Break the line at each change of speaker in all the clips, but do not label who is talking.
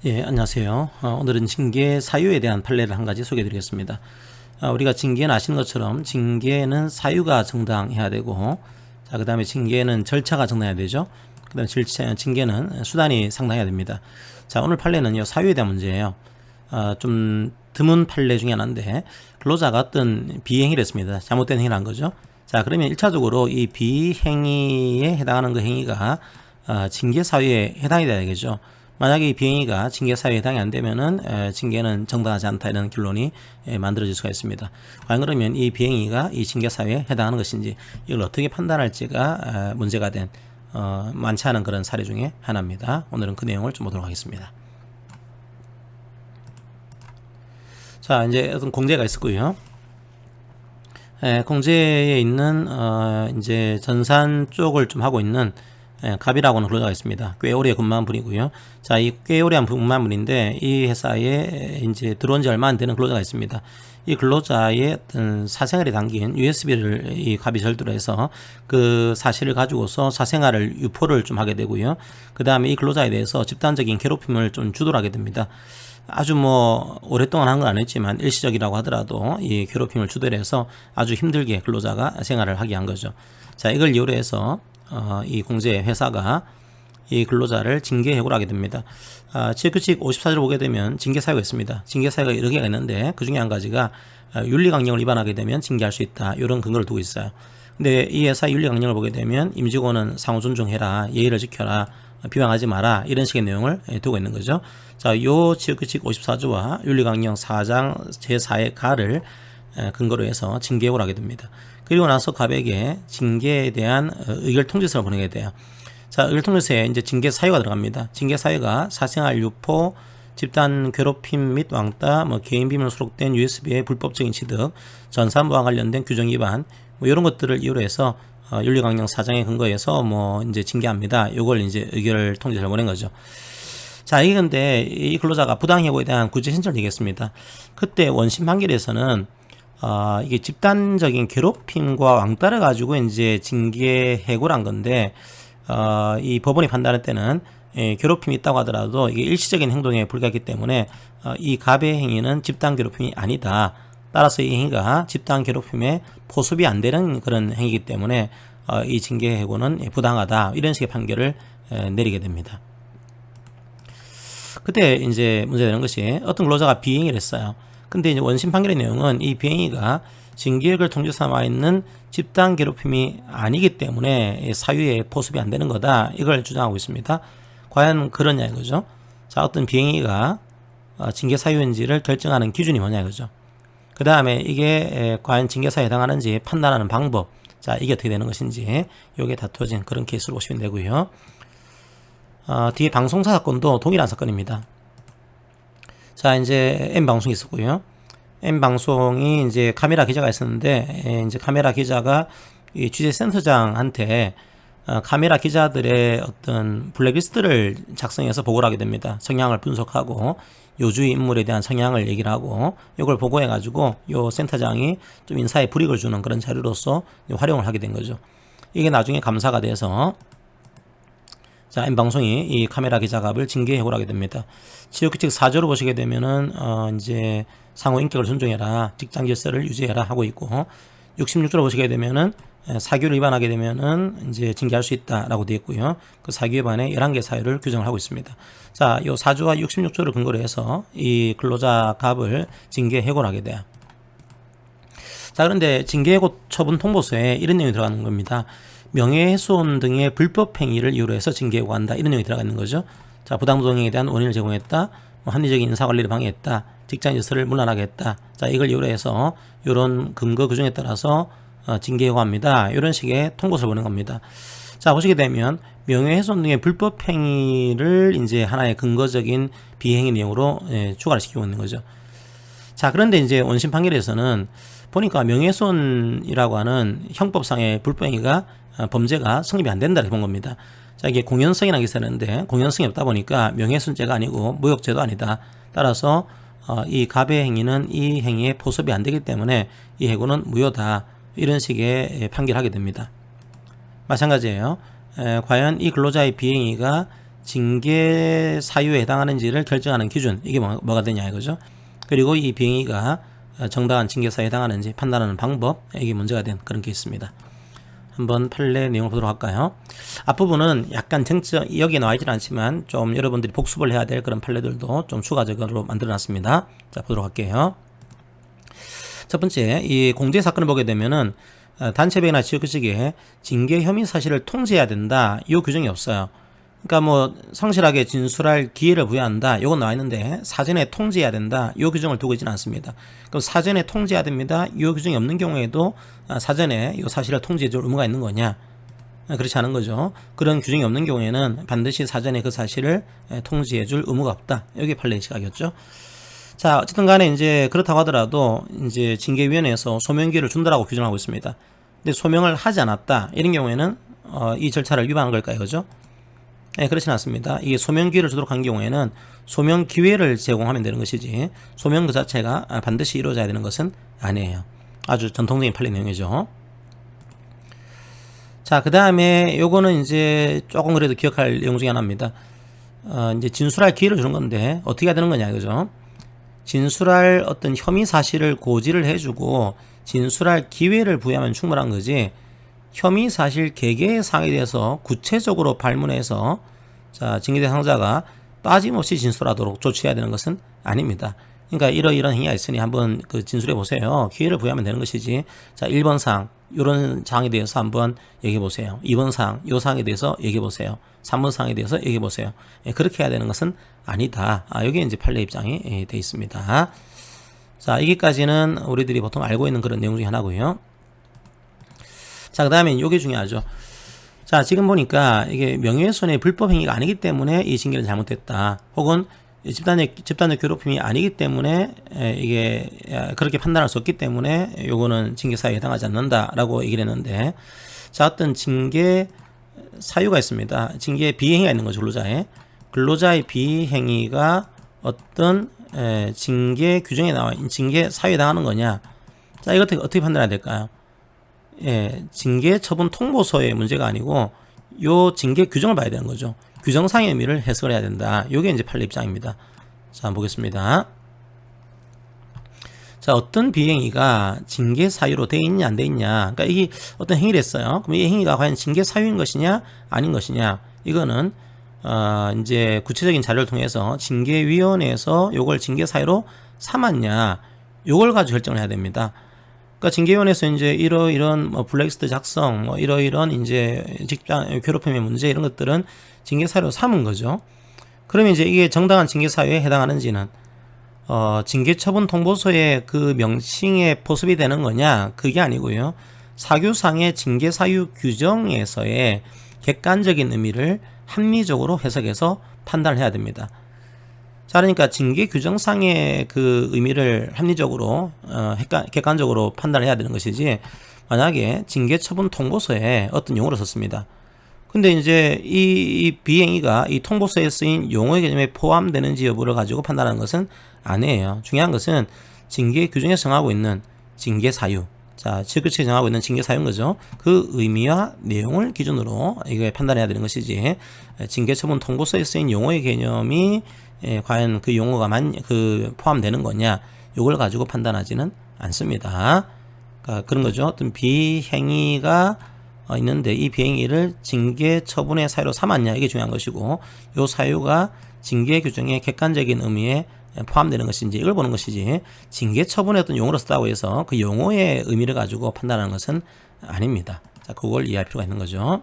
예, 안녕하세요. 오늘은 징계 사유에 대한 판례를 한 가지 소개해 드리겠습니다. 우리가 징계는 아시는 것처럼 징계는 사유가 정당해야 되고, 자, 그 다음에 징계는 절차가 정당해야 되죠. 그 다음에 징계는 수단이 상당해야 됩니다. 자, 오늘 판례는요, 사유에 대한 문제예요. 좀 드문 판례 중에 하나인데, 근로자가 어떤 비행위를 했습니다. 잘못된 행위를 한 거죠. 자, 그러면 1차적으로 이 비행위에 해당하는 그 행위가 징계 사유에 해당이 돼야 되겠죠. 만약에 이 비행위가 징계 사유에 해당이 안 되면은 징계는 정당하지 않다 이런 결론이 만들어질 수가 있습니다. 과연 그러면 이 비행위가 이 징계 사유에 해당하는 것인지 이걸 어떻게 판단할지가 문제가 된 많지 않은 그런 사례 중에 하나입니다. 오늘은 그 내용을 좀 보도록 하겠습니다. 자, 이제 어떤 공제가 있었고요. 공제에 있는 이제 전산 쪽을 좀 하고 있는 갑이라고 하는 근로자가 있습니다. 꽤 오래 근무한 분이고요. 자, 이 꽤 오래 근무한 분인데 이 회사에 이제 들어온 지 얼마 안 되는 근로자가 있습니다. 이 근로자의 어떤 사생활이 담긴 USB를 이 갑이 절도를 해서 그 사실을 가지고서 사생활을 유포를 좀 하게 되고요. 그 다음에 이 근로자에 대해서 집단적인 괴롭힘을 좀 주도를 하게 됩니다. 아주 오랫동안 한 건 아니지만 일시적이라고 하더라도 이 괴롭힘을 주도를 해서 아주 힘들게 근로자가 생활을 하게 한 거죠. 자, 이걸 이유로 해서 이 공제 회사가 이 근로자를 징계 해고를 하게 됩니다. 지역규칙 54조를 보게 되면 징계 사유가 있습니다. 징계 사유가 여러 개가 있는데 그 중에 한 가지가 윤리강령을 위반하게 되면 징계할 수 있다. 이런 근거를 두고 있어요. 근데 이 회사 윤리강령을 보게 되면 임직원은 상호 존중해라, 예의를 지켜라, 비방하지 마라 이런 식의 내용을 두고 있는 거죠. 자, 요 지역규칙 54조와 윤리강령 4장 제4의 가를 근거로 해서 징계해고를 하게 됩니다. 그리고 나서 갑에게 징계에 대한 의결 통지서를 보내게 돼요. 자, 의결 통지서에 이제 징계 사유가 들어갑니다. 징계 사유가 사생활 유포, 집단 괴롭힘 및 왕따, 개인 비밀로 수록된 USB의 불법적인 취득, 전산부와 관련된 규정 위반, 이런 것들을 이유로 해서 윤리강령 4장에 근거해서 이제 징계합니다. 요걸 이제 의결 통지서를 보낸 거죠. 자, 이게 근데 이 근로자가 부당해고에 대한 구제 신청을 얘기했습니다. 그때 원심 판결에서는 이게 집단적인 괴롭힘과 왕따를 가지고 이제 징계 해고를 한 건데, 이 법원이 판단할 때는 괴롭힘이 있다고 하더라도 이게 일시적인 행동에 불과하기 때문에 이 갑의 행위는 집단 괴롭힘이 아니다. 따라서 이 행위가 집단 괴롭힘에 포섭이 안 되는 그런 행위이기 때문에 이 징계 해고는 부당하다. 이런 식의 판결을 내리게 됩니다. 그때 이제 문제되는 것이 어떤 근로자가 비행위를 했어요. 근데 이제 원심 판결의 내용은 이 비행위가 징계를 통지 삼아 있는 집단 괴롭힘이 아니기 때문에 사유에 포섭이 안 되는 거다. 이걸 주장하고 있습니다. 과연 그러냐 이거죠. 자, 어떤 비행위가 징계 사유인지를 결정하는 기준이 뭐냐 이거죠. 그 다음에 이게 과연 징계 사유에 해당하는지 판단하는 방법. 자, 이게 어떻게 되는 것인지 이게 다투어진 그런 케이스로 보시면 되고요. 뒤에 방송사 사건도 동일한 사건입니다. 자, 이제 M방송이 있었고요. M방송이 이제 카메라 기자가 있었는데, 이제 카메라 기자가 이 취재센터장한테 카메라 기자들의 어떤 블랙리스트를 작성해서 보고를 하게 됩니다. 성향을 분석하고 요주의 인물에 대한 성향을 얘기를 하고 이걸 보고해가지고 요 센터장이 좀 인사에 불이익을 주는 그런 자료로서 활용을 하게 된 거죠. 이게 나중에 감사가 돼서 자, M방송이 이 카메라 기자갑을 징계 해고를 하게 됩니다. 지역규칙 4조로 보시게 되면은 이제 상호 인격을 존중해라, 직장 질서를 유지해라 하고 있고, 66조로 보시게 되면은 사규를 위반하게 되면은 이제 징계할 수 있다라고 되어 있고요. 그 사규 위반에 11개 사유를 규정을 하고 있습니다. 자, 요 4조와 66조를 근거로 해서 이 근로자 갑을 징계 해고를 하게 돼요. 자, 그런데 징계해고 처분 통보서에 이런 내용이 들어가는 겁니다. 명예훼손 등의 불법 행위를 이유로 해서 징계해고한다. 이런 내용이 들어가 있는 거죠. 자, 부당노동행위에 대한 원인을 제공했다. 합리적인 인사관리를 방해했다. 직장 질서를 문란하게 했다. 자, 이걸 이유로 해서 이런 근거 규정에 따라서 징계해고합니다. 이런 식의 통보서를 보낸 겁니다. 자, 보시게 되면 명예훼손 등의 불법 행위를 이제 하나의 근거적인 비행위 내용으로 추가를 시키고 있는 거죠. 자, 그런데 이제 원심 판결에서는 보니까 명예훼손이라고 하는 형법상의 불법행위가 범죄가 성립이 안 된다 이렇게 본 겁니다. 자, 이게 공연성이라는 게 있었는데 공연성이 없다 보니까 명예훼손죄가 아니고 모욕죄도 아니다. 따라서 이 갑의 행위는 이 행위에 포섭이 안 되기 때문에 이 해고는 무효다. 이런 식의 판결하게 됩니다. 마찬가지예요. 과연 이 근로자의 비행위가 징계 사유에 해당하는지를 결정하는 기준, 이게 뭐가 되냐 이거죠. 그리고 이 비행위가 정당한 징계 사유에 해당하는지 판단하는 방법, 이게 문제가 된 그런 게 있습니다. 한번 판례 내용을 보도록 할까요? 앞부분은 약간 쟁점, 여기에 나와 있지는 않지만 좀 여러분들이 복습을 해야 될 그런 판례들도 좀 추가적으로 만들어 놨습니다. 자, 보도록 할게요. 첫 번째, 이 공제 사건을 보게 되면은 단체배나 지역규칙에 징계 혐의 사실을 통지해야 된다, 이 규정이 없어요. 그러니까 뭐 성실하게 진술할 기회를 부여한다, 이건 나와 있는데 사전에 통지해야 된다, 이 규정을 두고 있지는 않습니다. 그럼 사전에 통지해야 됩니다, 이 규정이 없는 경우에도 사전에 이 사실을 통지해줄 의무가 있는 거냐? 그렇지 않은 거죠. 그런 규정이 없는 경우에는 반드시 사전에 그 사실을 통지해줄 의무가 없다, 이게 판례의 시각이었죠. 자, 어쨌든 간에 이제 그렇다고 하더라도 이제 징계위원회에서 소명기를 준다라고 규정하고 있습니다. 근데 소명을 하지 않았다, 이런 경우에는 이 절차를 위반한 걸까요? 그죠? 네, 그렇지는 않습니다. 이게 소명 기회를 주도록 한 경우에는 소명 기회를 제공하면 되는 것이지 소명 그 자체가 반드시 이루어져야 되는 것은 아니에요. 아주 전통적인 판례 내용이죠. 자, 그 다음에 요거는 이제 조금 그래도 기억할 내용 중에 하나입니다. 이제 진술할 기회를 주는 건데 어떻게 해야 되는 거냐 이거죠. 진술할 어떤 혐의 사실을 고지를 해주고 진술할 기회를 부여하면 충분한 거지, 혐의 사실 개개의 사항에 대해서 구체적으로 발문해서 자, 징계 대상자가 빠짐없이 진술하도록 조치해야 되는 것은 아닙니다. 그러니까 이런 행위가 있으니 한번 그 진술해 보세요, 기회를 부여하면 되는 것이지, 자, 1번 사항 이런 사항에 대해서 한번 얘기해 보세요, 2번 사항 이 사항에 대해서 얘기해 보세요, 3번 사항에 대해서 얘기해 보세요, 그렇게 해야 되는 것은 아니다. 여기에 이제 판례 입장이 돼 있습니다. 자, 여기까지는 우리들이 보통 알고 있는 그런 내용 중에 하나고요. 자, 그 다음에 이게 중요하죠. 자, 지금 보니까 이게 명예훼손의 불법 행위가 아니기 때문에 이 징계는 잘못됐다, 혹은 집단적 괴롭힘이 아니기 때문에 이게 그렇게 판단할 수 없기 때문에 요거는 징계 사유에 해당하지 않는다라고 얘기를 했는데, 자, 어떤 징계 사유가 있습니다. 징계 비행위가 있는 거죠. 근로자의 비행위가 어떤 징계 규정에 나와 있는 징계 사유에 해당하는 거냐. 자, 이거 어떻게 판단해야 될까요? 징계 처분 통보서의 문제가 아니고 요 징계 규정을 봐야 되는 거죠. 규정상의 의미를 해석을 해야 된다. 요게 이제 판례 입장입니다. 자, 한번 보겠습니다. 자, 어떤 비행위가 징계 사유로 돼 있냐 안 돼 있냐. 그러니까 이게 어떤 행위를 했어요. 그럼 이 행위가 과연 징계 사유인 것이냐 아닌 것이냐. 이거는 이제 구체적인 자료를 통해서 징계위원회에서 요걸 징계 사유로 삼았냐, 요걸 가지고 결정을 해야 됩니다. 그러니까 징계위원회에서 이제 이런 뭐 블랙리스트 작성, 뭐 이런 이제 직장 괴롭힘의 문제, 이런 것들은 징계 사유로 삼은 거죠. 그러면 이제 이게 정당한 징계 사유에 해당하는지는 징계 처분 통보서의 그 명칭에 포섭이 되는 거냐, 그게 아니고요. 사규상의 징계 사유 규정에서의 객관적인 의미를 합리적으로 해석해서 판단을 해야 됩니다. 자, 그러니까 징계 규정상의 그 의미를 합리적으로 객관적으로 판단을 해야 되는 것이지, 만약에 징계 처분 통보서에 어떤 용어를 썼습니다. 근데 이제 이 비행위가 이 통보서에 쓰인 용어의 개념에 포함되는지 여부를 가지고 판단하는 것은 아니에요. 중요한 것은 징계 규정에 정하고 있는 징계 사유, 자, 지역규칙에 정하고 있는 징계 사유인 거죠. 그 의미와 내용을 기준으로 이게 판단해야 되는 것이지, 징계 처분 통보서에 쓰인 용어의 개념이 과연 그 용어가 포함되는 거냐, 이걸 가지고 판단하지는 않습니다. 그러니까 그런 거죠. 어떤 비행위가 있는데 이 비행위를 징계 처분의 사유로 삼았냐, 이게 중요한 것이고, 이 사유가 징계 규정의 객관적인 의미에 포함되는 것인지, 이걸 보는 것이지, 징계 처분의 어떤 용어로 썼다고 해서 그 용어의 의미를 가지고 판단하는 것은 아닙니다. 자, 그걸 이해할 필요가 있는 거죠.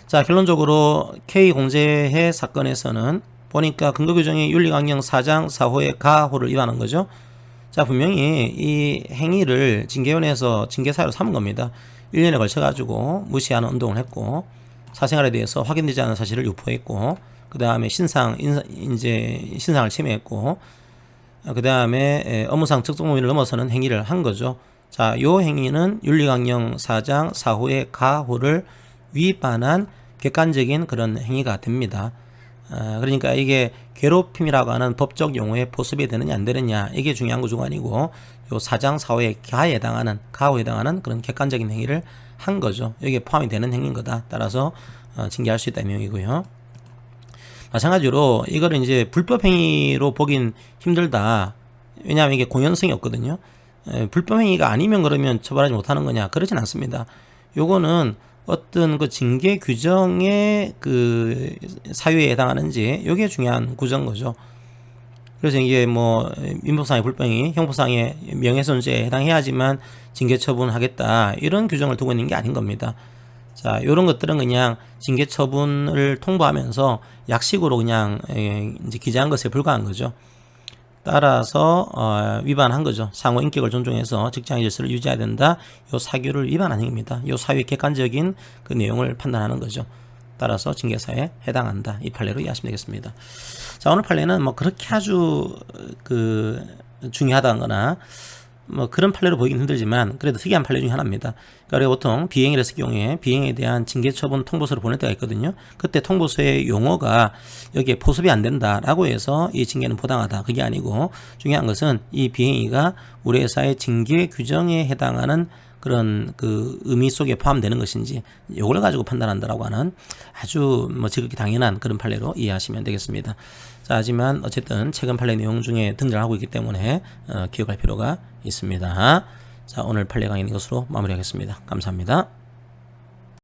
자, 결론적으로 K공제해 사건에서는 보니까 근거규정이 윤리강령 4장 4호의 가호를 위반한 거죠. 자, 분명히 이 행위를 징계위원회에서 징계사유로 삼은 겁니다. 1년에 걸쳐가지고 무시하는 운동을 했고, 사생활에 대해서 확인되지 않은 사실을 유포했고, 그 다음에 신상을 침해했고, 그 다음에 업무상 특정 범위를 넘어서는 행위를 한 거죠. 자, 요 행위는 윤리강령 4장 4호의 가호를 위반한 객관적인 그런 행위가 됩니다. 그러니까 이게 괴롭힘이라고 하는 법적 용어에 포섭이 되느냐 안 되느냐, 이게 중요한 구조가 아니고 요 4장 4호의 가호에 해당하는 그런 객관적인 행위를 한 거죠. 여기에 포함이 되는 행위인 거다. 따라서 징계할 수 있다는 내용이고요. 마찬가지로 이거를 이제 불법 행위로 보긴 힘들다. 왜냐하면 이게 공연성이 없거든요. 불법 행위가 아니면 그러면 처벌하지 못하는 거냐? 그러진 않습니다. 요거는 어떤 그 징계 규정의 그 사유에 해당하는지 요게 중요한 구조인 거죠. 그래서 이게 뭐 민법상의 불법행위, 형법상의 명예훼손죄에 해당해야지만 징계 처분하겠다 이런 규정을 두고 있는 게 아닌 겁니다. 자, 요런 것들은 그냥 징계 처분을 통보하면서 약식으로 그냥 이제 기재한 것에 불과한 거죠. 따라서 위반한 거죠. 상호 인격을 존중해서 직장의 질서를 유지해야 된다. 요 사규를 위반한 행위입니다. 요 사유의 객관적인 그 내용을 판단하는 거죠. 따라서 징계사에 해당한다. 이 판례로 이해하시면 되겠습니다. 자, 오늘 판례는 뭐 그렇게 아주 그 중요하다거나 뭐 그런 판례로 보이긴 힘들지만 그래도 특이한 판례 중에 하나입니다. 그러니까 보통 비행을 했을 경우에 비행에 대한 징계 처분 통보서를 보낼 때가 있거든요. 그때 통보서의 용어가 여기에 포섭이 안 된다라고 해서 이 징계는 부당하다. 그게 아니고 중요한 것은 이 비행위가 우리 회사의 징계 규정에 해당하는 그런 그 의미 속에 포함되는 것인지 이걸 가지고 판단한다라고 하는 아주 뭐 지극히 당연한 그런 판례로 이해하시면 되겠습니다. 자, 하지만 어쨌든 최근 판례 내용 중에 등장하고 있기 때문에 기억할 필요가 있습니다. 자, 오늘 판례 강의는 이것으로 마무리하겠습니다. 감사합니다.